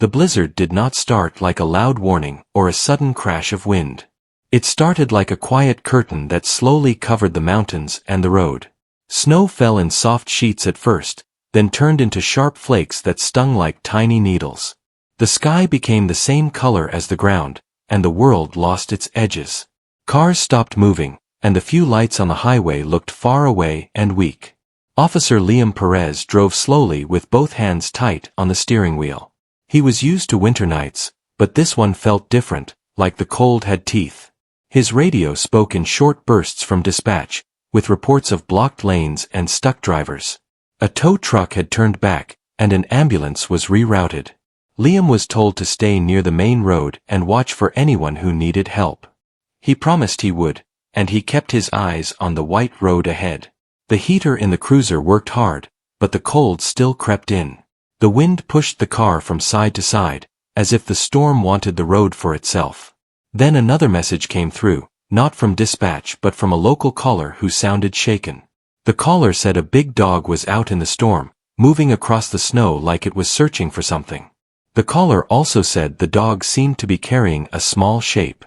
The blizzard did not start like a loud warning or a sudden crash of wind. It started like a quiet curtain that slowly covered the mountains and the road. Snow fell in soft sheets at first, then turned into sharp flakes that stung like tiny needles. The sky became the same color as the ground, and the world lost its edges. Cars stopped moving, and the few lights on the highway looked far away and weak. Officer Liam Perez drove slowly with both hands tight on the steering wheel. He was used to winter nights, but this one felt different, like the cold had teeth. His radio spoke in short bursts from dispatch, with reports of blocked lanes and stuck drivers. A tow truck had turned back, and an ambulance was rerouted. Liam was told to stay near the main road and watch for anyone who needed help. He promised he would, and he kept his eyes on the white road ahead. The heater in the cruiser worked hard, but the cold still crept in. The wind pushed the car from side to side, as if the storm wanted the road for itself. Then another message came through, not from dispatch but from a local caller who sounded shaken. The caller said a big dog was out in the storm, moving across the snow like it was searching for something. The caller also said the dog seemed to be carrying a small shape.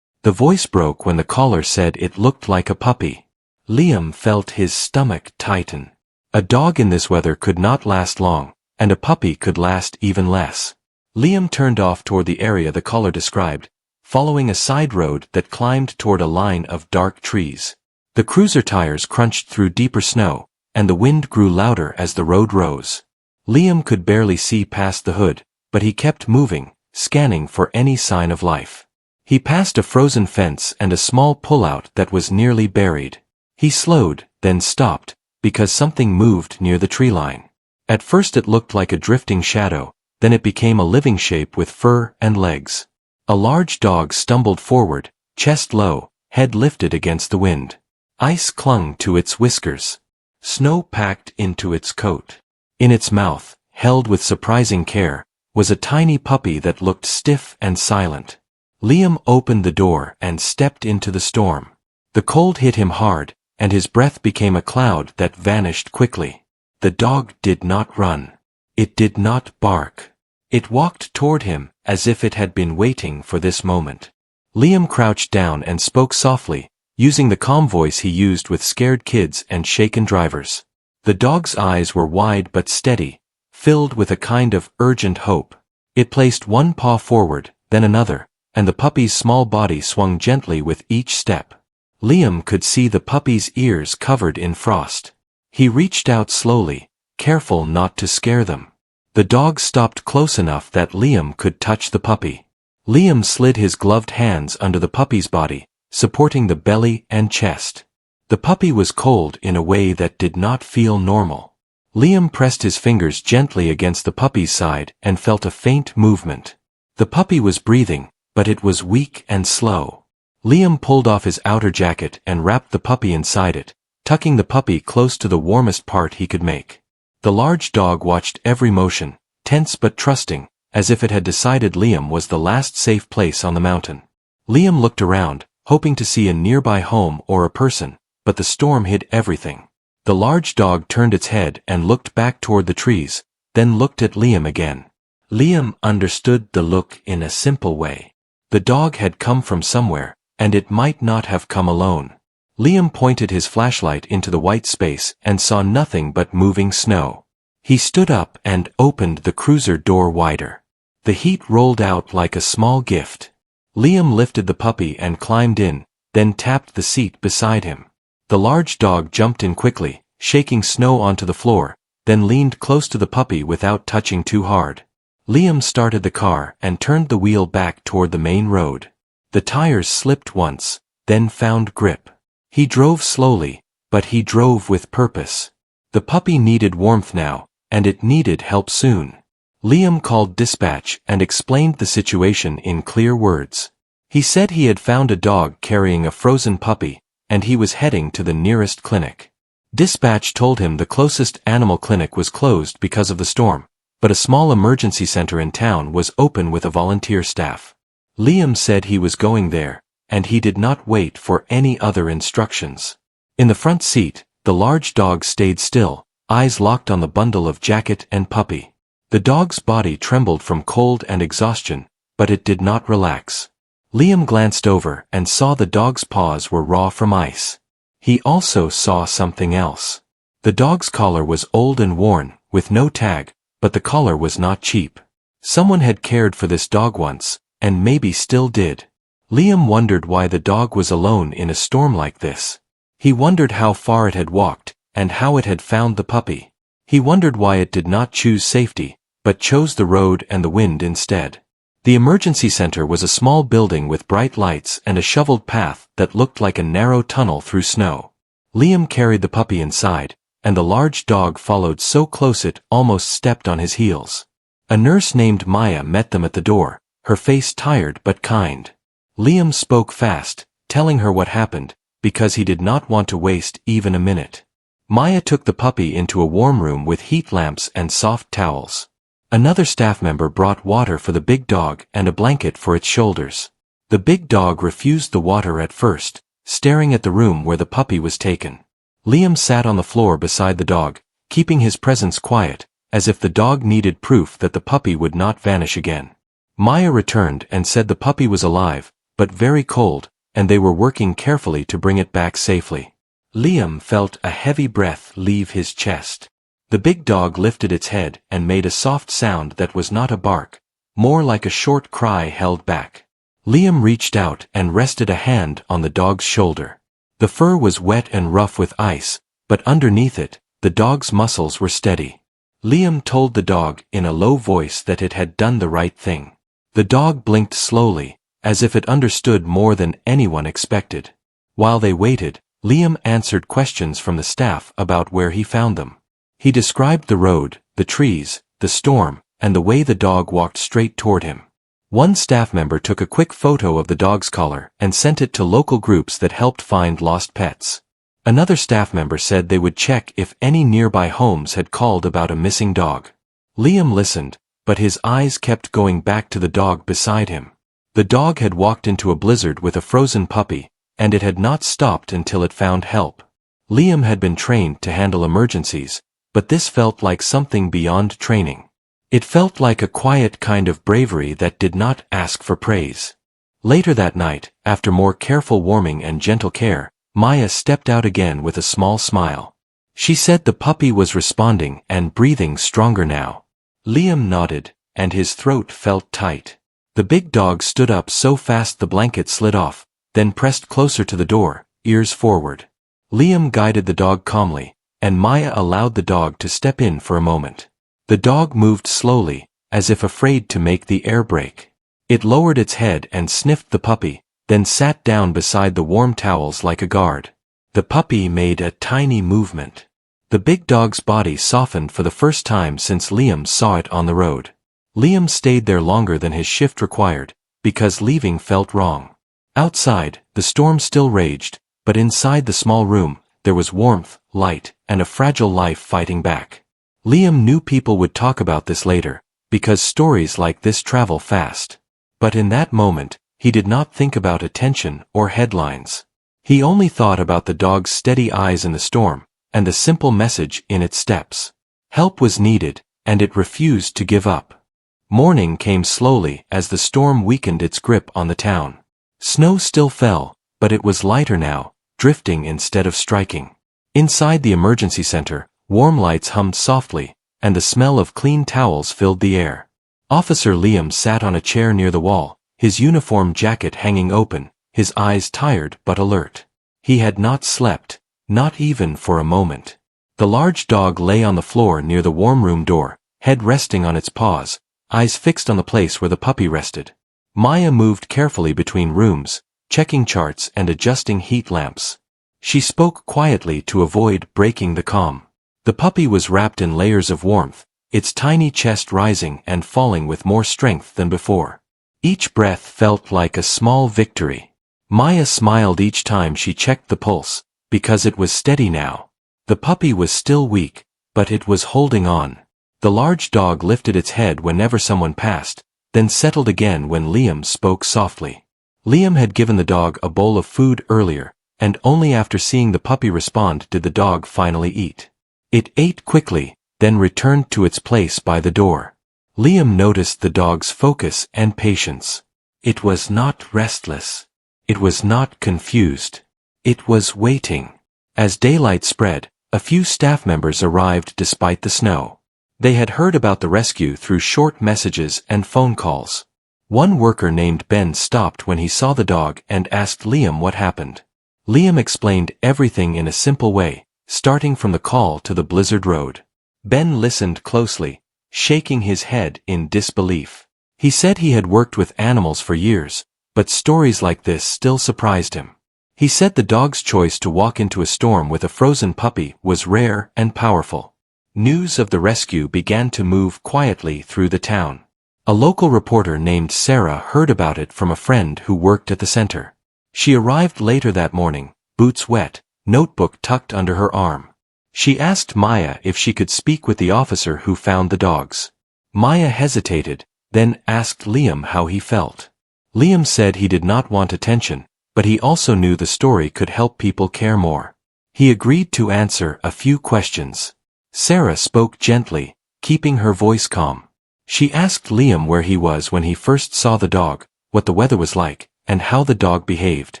The voice broke when the caller said it looked like a puppy. Liam felt his stomach tighten. A dog in this weather could not last long, and a puppy could last even less. Liam turned off toward the area the caller described, following a side road that climbed toward a line of dark trees. The cruiser tires crunched through deeper snow, and the wind grew louder as the road rose. Liam could barely see past the hood, but he kept moving, scanning for any sign of life. He passed a frozen fence and a small pullout that was nearly buried. He slowed, then stopped, because something moved near the tree line. At first it looked like a drifting shadow, then it became a living shape with fur and legs. A large dog stumbled forward, chest low, head lifted against the wind. Ice clung to its whiskers. Snow packed into its coat. In its mouth, held with surprising care, was a tiny puppy that looked stiff and silent. Liam opened the door and stepped into the storm. The cold hit him hard, and his breath became a cloud that vanished quickly. The dog did not run. It did not bark. It walked toward him, as if it had been waiting for this moment. Liam crouched down and spoke softly, using the calm voice he used with scared kids and shaken drivers. The dog's eyes were wide but steady, filled with a kind of urgent hope. It placed one paw forward, then another, and the puppy's small body swung gently with each step. Liam could see the puppy's ears covered in frost. He reached out slowly, careful not to scare them. The dog stopped close enough that Liam could touch the puppy. Liam slid his gloved hands under the puppy's body, supporting the belly and chest. The puppy was cold in a way that did not feel normal. Liam pressed his fingers gently against the puppy's side and felt a faint movement. The puppy was breathing, but it was weak and slow. Liam pulled off his outer jacket and wrapped the puppy inside it, tucking the puppy close to the warmest part he could make. The large dog watched every motion, tense but trusting, as if it had decided Liam was the last safe place on the mountain. Liam looked around, hoping to see a nearby home or a person, but the storm hid everything. The large dog turned its head and looked back toward the trees, then looked at Liam again. Liam understood the look in a simple way. The dog had come from somewhere, and it might not have come alone. Liam pointed his flashlight into the white space and saw nothing but moving snow. He stood up and opened the cruiser door wider. The heat rolled out like a small gift. Liam lifted the puppy and climbed in, then tapped the seat beside him. The large dog jumped in quickly, shaking snow onto the floor, then leaned close to the puppy without touching too hard. Liam started the car and turned the wheel back toward the main road. The tires slipped once, then found grip. He drove slowly, but he drove with purpose. The puppy needed warmth now, and it needed help soon. Liam called dispatch and explained the situation in clear words. He said he had found a dog carrying a frozen puppy, and he was heading to the nearest clinic. Dispatch told him the closest animal clinic was closed because of the storm, but a small emergency center in town was open with a volunteer staff. Liam said he was going there, and he did not wait for any other instructions. In the front seat, the large dog stayed still, eyes locked on the bundle of jacket and puppy. The dog's body trembled from cold and exhaustion, but it did not relax. Liam glanced over and saw the dog's paws were raw from ice. He also saw something else. The dog's collar was old and worn, with no tag, but the collar was not cheap. Someone had cared for this dog once, and maybe still did. Liam wondered why the dog was alone in a storm like this. He wondered how far it had walked, and how it had found the puppy. He wondered why it did not choose safety, but chose the road and the wind instead. The emergency center was a small building with bright lights and a shoveled path that looked like a narrow tunnel through snow. Liam carried the puppy inside, and the large dog followed so close it almost stepped on his heels. A nurse named Maya met them at the door, her face tired but kind. Liam spoke fast, telling her what happened, because he did not want to waste even a minute. Maya took the puppy into a warm room with heat lamps and soft towels. Another staff member brought water for the big dog and a blanket for its shoulders. The big dog refused the water at first, staring at the room where the puppy was taken. Liam sat on the floor beside the dog, keeping his presence quiet, as if the dog needed proof that the puppy would not vanish again. Maya returned and said the puppy was alive, but very cold, and they were working carefully to bring it back safely. Liam felt a heavy breath leave his chest. The big dog lifted its head and made a soft sound that was not a bark, more like a short cry held back. Liam reached out and rested a hand on the dog's shoulder. The fur was wet and rough with ice, but underneath it, the dog's muscles were steady. Liam told the dog in a low voice that it had done the right thing. The dog blinked slowly, as if it understood more than anyone expected. While they waited, Liam answered questions from the staff about where he found them. He described the road, the trees, the storm, and the way the dog walked straight toward him. One staff member took a quick photo of the dog's collar and sent it to local groups that helped find lost pets. Another staff member said they would check if any nearby homes had called about a missing dog. Liam listened, but his eyes kept going back to the dog beside him. The dog had walked into a blizzard with a frozen puppy, and it had not stopped until it found help. Liam had been trained to handle emergencies, but this felt like something beyond training. It felt like a quiet kind of bravery that did not ask for praise. Later that night, after more careful warming and gentle care, Maya stepped out again with a small smile. She said the puppy was responding and breathing stronger now. Liam nodded, and his throat felt tight. The big dog stood up so fast the blanket slid off, then pressed closer to the door, ears forward. Liam guided the dog calmly, and Maya allowed the dog to step in for a moment. The dog moved slowly, as if afraid to make the air break. It lowered its head and sniffed the puppy, then sat down beside the warm towels like a guard. The puppy made a tiny movement. The big dog's body softened for the first time since Liam saw it on the road. Liam stayed there longer than his shift required, because leaving felt wrong. Outside, the storm still raged, but inside the small room, there was warmth, light, and a fragile life fighting back. Liam knew people would talk about this later, because stories like this travel fast. But in that moment, he did not think about attention or headlines. He only thought about the dog's steady eyes in the storm, and the simple message in its steps. Help was needed, and it refused to give up. Morning came slowly as the storm weakened its grip on the town. Snow still fell, but it was lighter now, drifting instead of striking. Inside the emergency center, warm lights hummed softly, and the smell of clean towels filled the air. Officer Liam sat on a chair near the wall, his uniform jacket hanging open, his eyes tired but alert. He had not slept, not even for a moment. The large dog lay on the floor near the warm room door, head resting on its paws, eyes fixed on the place where the puppy rested. Maya moved carefully between rooms, checking charts and adjusting heat lamps. She spoke quietly to avoid breaking the calm. The puppy was wrapped in layers of warmth, its tiny chest rising and falling with more strength than before. Each breath felt like a small victory. Maya smiled each time she checked the pulse, because it was steady now. The puppy was still weak, but it was holding on. The large dog lifted its head whenever someone passed, then settled again when Liam spoke softly. Liam had given the dog a bowl of food earlier, and only after seeing the puppy respond did the dog finally eat. It ate quickly, then returned to its place by the door. Liam noticed the dog's focus and patience. It was not restless. It was not confused. It was waiting. As daylight spread, a few staff members arrived despite the snow. They had heard about the rescue through short messages and phone calls. One worker named Ben stopped when he saw the dog and asked Liam what happened. Liam explained everything in a simple way, starting from the call to the blizzard road. Ben listened closely, shaking his head in disbelief. He said he had worked with animals for years, but stories like this still surprised him. He said the dog's choice to walk into a storm with a frozen puppy was rare and powerful. News of the rescue began to move quietly through the town. A local reporter named Sarah heard about it from a friend who worked at the center. She arrived later that morning, boots wet, notebook tucked under her arm. She asked Maya if she could speak with the officer who found the dogs. Maya hesitated, then asked Liam how he felt. Liam said he did not want attention, but he also knew the story could help people care more. He agreed to answer a few questions. Sarah spoke gently, keeping her voice calm. She asked Liam where he was when he first saw the dog, what the weather was like, and how the dog behaved.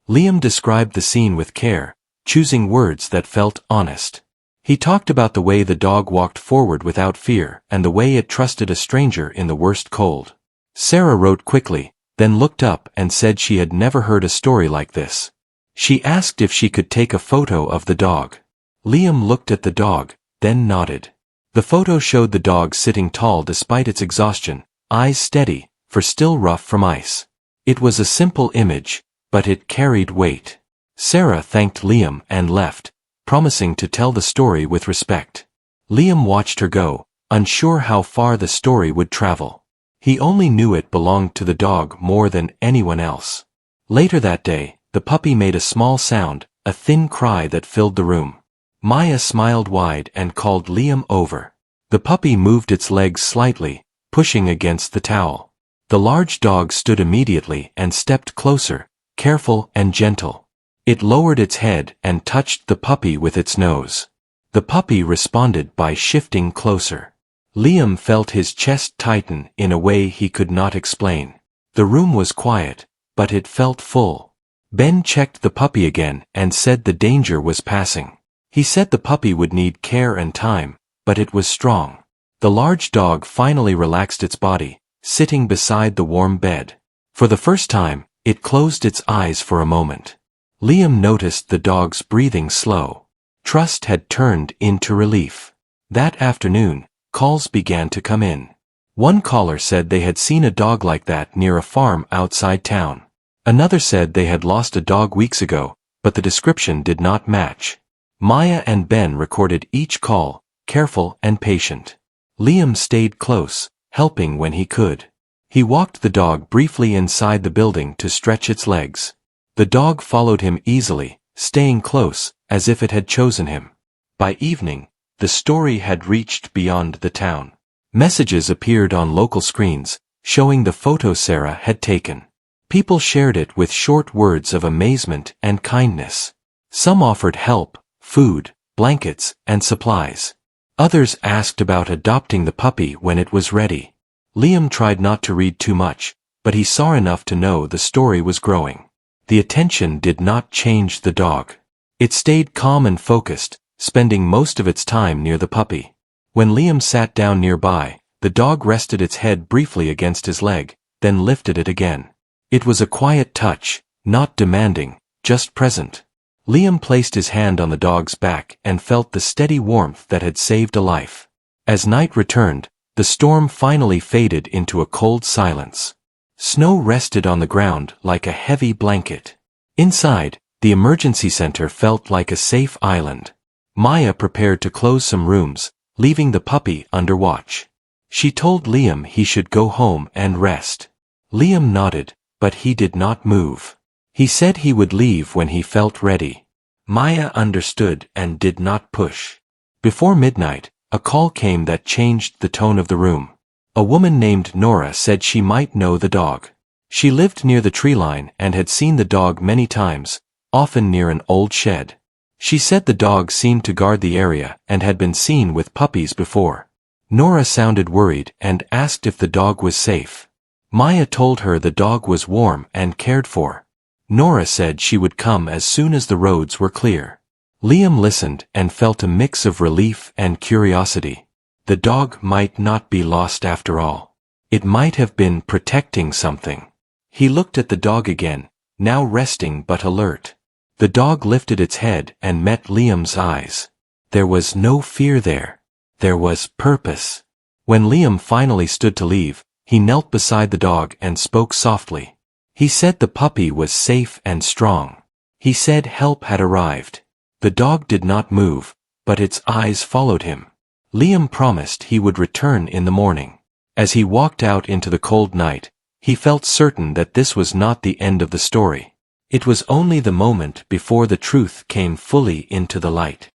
Liam described the scene with care, choosing words that felt honest. He talked about the way the dog walked forward without fear and the way it trusted a stranger in the worst cold. Sarah wrote quickly, then looked up and said she had never heard a story like this. She asked if she could take a photo of the dog. Liam looked at the dog, then nodded. The photo showed the dog sitting tall despite its exhaustion, eyes steady, for still rough from ice. It was a simple image, but it carried weight. Sarah thanked Liam and left, promising to tell the story with respect. Liam watched her go, unsure how far the story would travel. He only knew it belonged to the dog more than anyone else. Later that day, the puppy made a small sound, a thin cry that filled the room. Maya smiled wide and called Liam over. The puppy moved its legs slightly, pushing against the towel. The large dog stood immediately and stepped closer, careful and gentle. It lowered its head and touched the puppy with its nose. The puppy responded by shifting closer. Liam felt his chest tighten in a way he could not explain. The room was quiet, but it felt full. Ben checked the puppy again and said the danger was passing. He said the puppy would need care and time, but it was strong. The large dog finally relaxed its body, sitting beside the warm bed. For the first time, it closed its eyes for a moment. Liam noticed the dog's breathing slow. Trust had turned into relief. That afternoon, calls began to come in. One caller said they had seen a dog like that near a farm outside town. Another said they had lost a dog weeks ago, but the description did not match. Maya and Ben recorded each call, careful and patient. Liam stayed close, helping when he could. He walked the dog briefly inside the building to stretch its legs. The dog followed him easily, staying close, as if it had chosen him. By evening, the story had reached beyond the town. Messages appeared on local screens, showing the photo Sarah had taken. People shared it with short words of amazement and kindness. Some offered help, food, blankets, and supplies. Others asked about adopting the puppy when it was ready. Liam tried not to read too much, but he saw enough to know the story was growing. The attention did not change the dog. It stayed calm and focused, spending most of its time near the puppy. When Liam sat down nearby, the dog rested its head briefly against his leg, then lifted it again. It was a quiet touch, not demanding, just present. Liam placed his hand on the dog's back and felt the steady warmth that had saved a life. As night returned, the storm finally faded into a cold silence. Snow rested on the ground like a heavy blanket. Inside, the emergency center felt like a safe island. Maya prepared to close some rooms, leaving the puppy under watch. She told Liam he should go home and rest. Liam nodded, but he did not move. He said he would leave when he felt ready. Maya understood and did not push. Before midnight, a call came that changed the tone of the room. A woman named Nora said she might know the dog. She lived near the tree line and had seen the dog many times, often near an old shed. She said the dog seemed to guard the area and had been seen with puppies before. Nora sounded worried and asked if the dog was safe. Maya told her the dog was warm and cared for. Nora said she would come as soon as the roads were clear. Liam listened and felt a mix of relief and curiosity. The dog might not be lost after all. It might have been protecting something. He looked at the dog again, now resting but alert. The dog lifted its head and met Liam's eyes. There was no fear there. There was purpose. When Liam finally stood to leave, he knelt beside the dog and spoke softly. He said the puppy was safe and strong. He said help had arrived. The dog did not move, but its eyes followed him. Liam promised he would return in the morning. As he walked out into the cold night, he felt certain that this was not the end of the story. It was only the moment before the truth came fully into the light.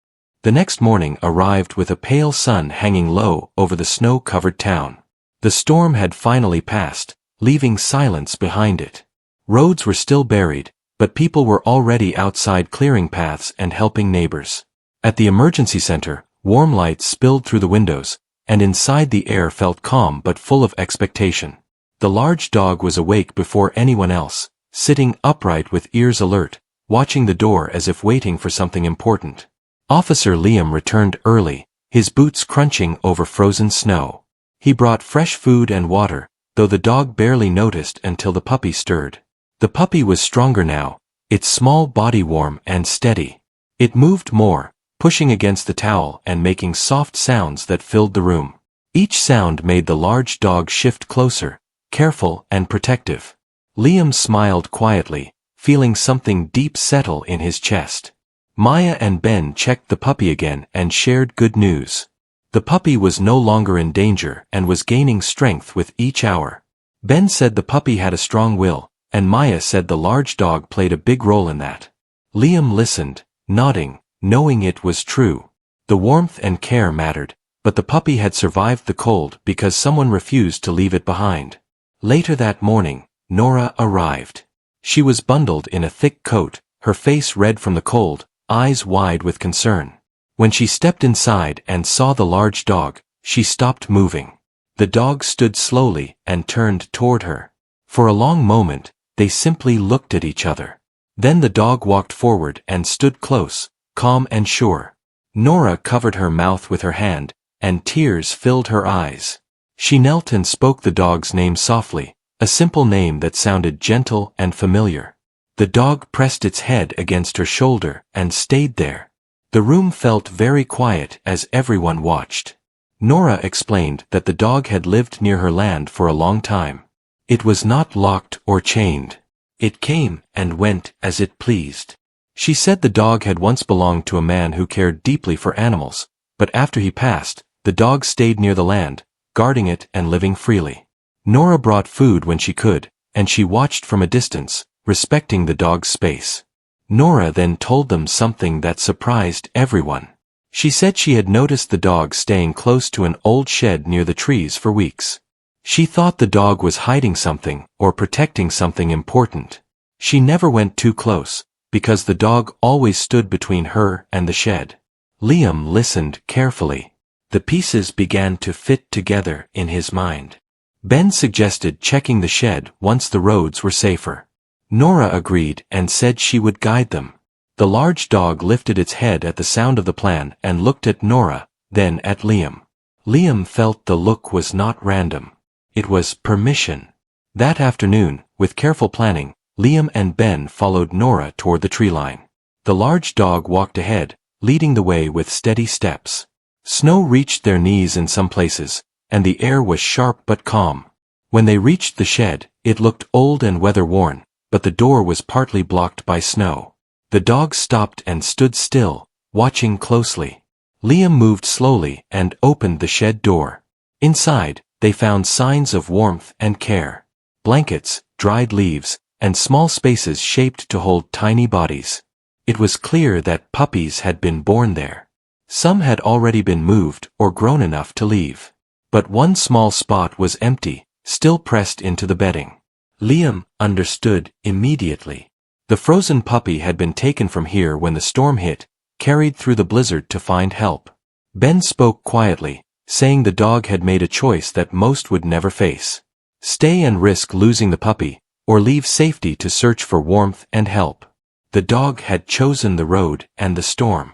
The next morning arrived with a pale sun hanging low over the snow-covered town. The storm had finally passed, leaving silence behind it. Roads were still buried, but people were already outside clearing paths and helping neighbors. At the emergency center, warm lights spilled through the windows, and inside the air felt calm but full of expectation. The large dog was awake before anyone else, sitting upright with ears alert, watching the door as if waiting for something important. Officer Liam returned early, his boots crunching over frozen snow. He brought fresh food and water, though the dog barely noticed until the puppy stirred. The puppy was stronger now, its small body warm and steady. It moved more, pushing against the towel and making soft sounds that filled the room. Each sound made the large dog shift closer, careful and protective. Liam smiled quietly, feeling something deep settle in his chest. Maya and Ben checked the puppy again and shared good news. The puppy was no longer in danger and was gaining strength with each hour. Ben said the puppy had a strong will, and Maya said the large dog played a big role in that. Liam listened, nodding, knowing it was true. The warmth and care mattered, but the puppy had survived the cold because someone refused to leave it behind. Later that morning, Nora arrived. She was bundled in a thick coat, her face red from the cold, eyes wide with concern. When she stepped inside and saw the large dog, she stopped moving. The dog stood slowly and turned toward her. For a long moment, they simply looked at each other. Then the dog walked forward and stood close, calm and sure. Nora covered her mouth with her hand, and tears filled her eyes. She knelt and spoke the dog's name softly, a simple name that sounded gentle and familiar. The dog pressed its head against her shoulder and stayed there. The room felt very quiet as everyone watched. Nora explained that the dog had lived near her land for a long time. It was not locked or chained. It came and went as it pleased. She said the dog had once belonged to a man who cared deeply for animals, but after he passed, the dog stayed near the land, guarding it and living freely. Nora brought food when she could, and she watched from a distance, respecting the dog's space. Nora then told them something that surprised everyone. She said she had noticed the dog staying close to an old shed near the trees for weeks. She thought the dog was hiding something or protecting something important. She never went too close, because the dog always stood between her and the shed. Liam listened carefully. The pieces began to fit together in his mind. Ben suggested checking the shed once the roads were safer. Nora agreed and said she would guide them. The large dog lifted its head at the sound of the plan and looked at Nora, then at Liam. Liam felt the look was not random. It was permission. That afternoon, with careful planning, Liam and Ben followed Nora toward the tree line. The large dog walked ahead, leading the way with steady steps. Snow reached their knees in some places, and the air was sharp but calm. When they reached the shed, it looked old and weather-worn, but the door was partly blocked by snow. The dog stopped and stood still, watching closely. Liam moved slowly and opened the shed door. Inside, they found signs of warmth and care. Blankets, dried leaves, and small spaces shaped to hold tiny bodies. It was clear that puppies had been born there. Some had already been moved or grown enough to leave. But one small spot was empty, still pressed into the bedding. Liam understood immediately. The frozen puppy had been taken from here when the storm hit, carried through the blizzard to find help. Ben spoke quietly, saying the dog had made a choice that most would never face. Stay and risk losing the puppy, or leave safety to search for warmth and help. The dog had chosen the road and the storm.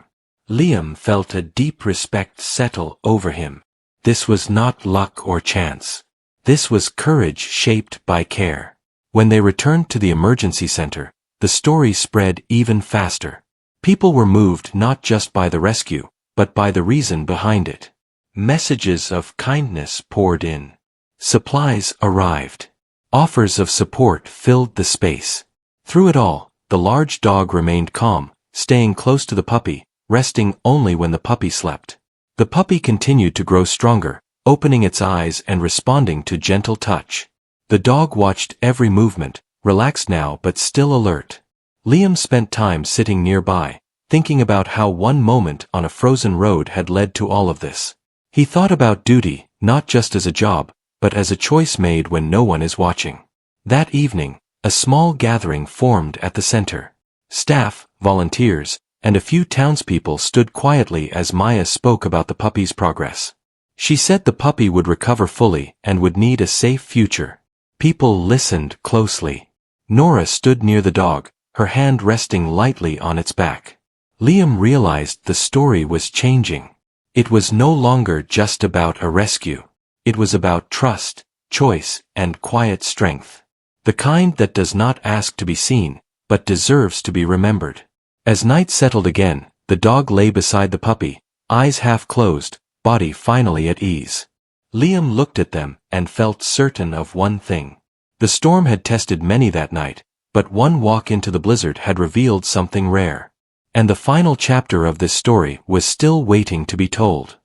Liam felt a deep respect settle over him. This was not luck or chance. This was courage shaped by care. When they returned to the emergency center, the story spread even faster. People were moved not just by the rescue, but by the reason behind it. Messages of kindness poured in. Supplies arrived. Offers of support filled the space. Through it all, the large dog remained calm, staying close to the puppy, resting only when the puppy slept. The puppy continued to grow stronger, opening its eyes and responding to gentle touch. The dog watched every movement, relaxed now but still alert. Liam spent time sitting nearby, thinking about how one moment on a frozen road had led to all of this. He thought about duty, not just as a job, but as a choice made when no one is watching. That evening, a small gathering formed at the center. Staff, volunteers, and a few townspeople stood quietly as Maya spoke about the puppy's progress. She said the puppy would recover fully and would need a safe future. People listened closely. Nora stood near the dog, her hand resting lightly on its back. Liam realized the story was changing. It was no longer just about a rescue. It was about trust, choice, and quiet strength. The kind that does not ask to be seen, but deserves to be remembered. As night settled again, the dog lay beside the puppy, eyes half closed, body finally at ease. Liam looked at them and felt certain of one thing. The storm had tested many that night, but one walk into the blizzard had revealed something rare. And the final chapter of this story was still waiting to be told.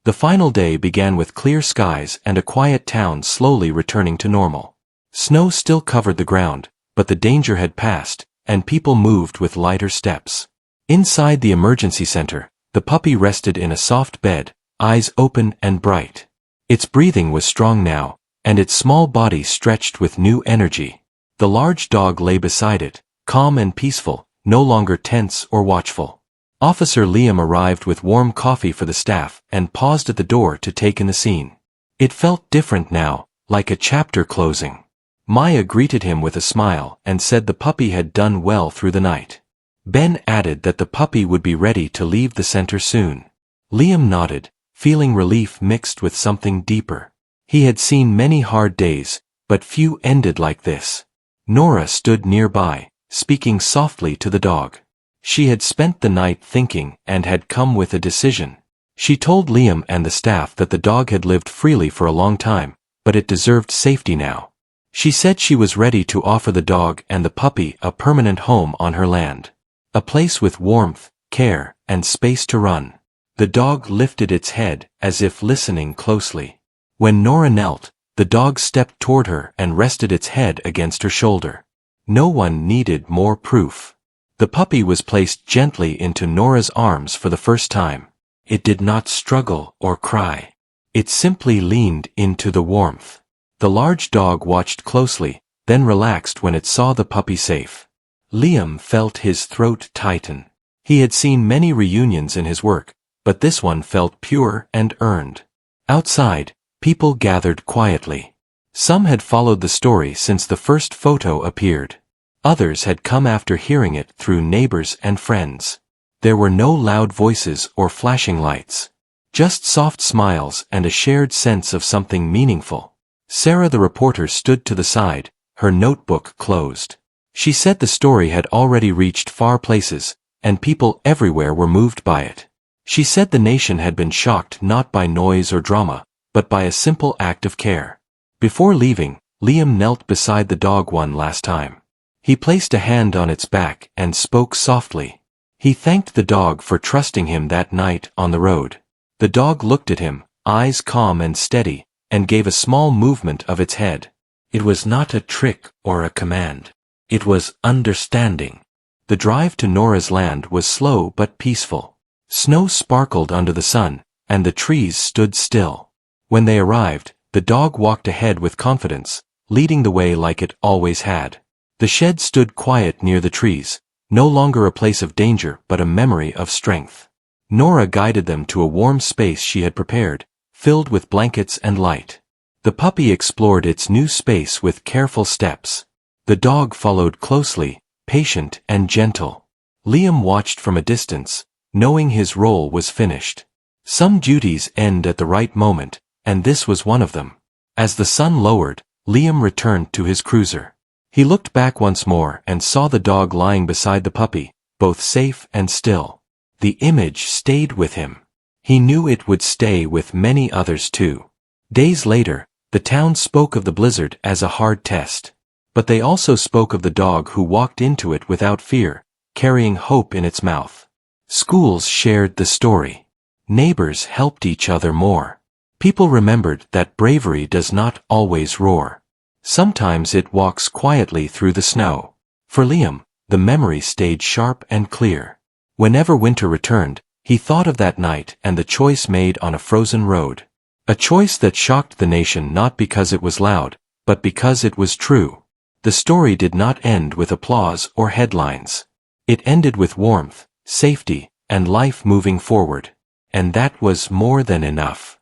The final day began with clear skies and a quiet town slowly returning to normal. Snow still covered the ground, but the danger had passed, and people moved with lighter steps. Inside the emergency center, the puppy rested in a soft bed, eyes open and bright. Its breathing was strong now, and its small body stretched with new energy. The large dog lay beside it, calm and peaceful, no longer tense or watchful. Officer Liam arrived with warm coffee for the staff and paused at the door to take in the scene. It felt different now, like a chapter closing. Maya greeted him with a smile and said the puppy had done well through the night. Ben added that the puppy would be ready to leave the center soon. Liam nodded, feeling relief mixed with something deeper. He had seen many hard days, but few ended like this. Nora stood nearby, speaking softly to the dog. She had spent the night thinking and had come with a decision. She told Liam and the staff that the dog had lived freely for a long time, but it deserved safety now. She said she was ready to offer the dog and the puppy a permanent home on her land. A place with warmth, care, and space to run. The dog lifted its head, as if listening closely. When Nora knelt, the dog stepped toward her and rested its head against her shoulder. No one needed more proof. The puppy was placed gently into Nora's arms for the first time. It did not struggle or cry. It simply leaned into the warmth. The large dog watched closely, then relaxed when it saw the puppy safe. Liam felt his throat tighten. He had seen many reunions in his work, but this one felt pure and earned. Outside, people gathered quietly. Some had followed the story since the first photo appeared. Others had come after hearing it through neighbors and friends. There were no loud voices or flashing lights. Just soft smiles and a shared sense of something meaningful. Sarah the reporter stood to the side, her notebook closed. She said the story had already reached far places, and people everywhere were moved by it. She said the nation had been shocked not by noise or drama, but by a simple act of care. Before leaving, Liam knelt beside the dog one last time. He placed a hand on its back and spoke softly. He thanked the dog for trusting him that night on the road. The dog looked at him, eyes calm and steady, and gave a small movement of its head. It was not a trick or a command. It was understanding. The drive to Nora's land was slow but peaceful. Snow sparkled under the sun, and the trees stood still. When they arrived, the dog walked ahead with confidence, leading the way like it always had. The shed stood quiet near the trees, no longer a place of danger but a memory of strength. Nora guided them to a warm space she had prepared, filled with blankets and light. The puppy explored its new space with careful steps. The dog followed closely, patient and gentle. Liam watched from a distance, knowing his role was finished. Some duties end at the right moment, and this was one of them. As the sun lowered, Liam returned to his cruiser. He looked back once more and saw the dog lying beside the puppy, both safe and still. The image stayed with him. He knew it would stay with many others too. Days later, the town spoke of the blizzard as a hard test. But they also spoke of the dog who walked into it without fear, carrying hope in its mouth. Schools shared the story. Neighbors helped each other more. People remembered that bravery does not always roar. Sometimes it walks quietly through the snow. For Liam, the memory stayed sharp and clear. Whenever winter returned, he thought of that night and the choice made on a frozen road. A choice that shocked the nation not because it was loud, but because it was true. The story did not end with applause or headlines. It ended with warmth, safety, and life moving forward. And that was more than enough.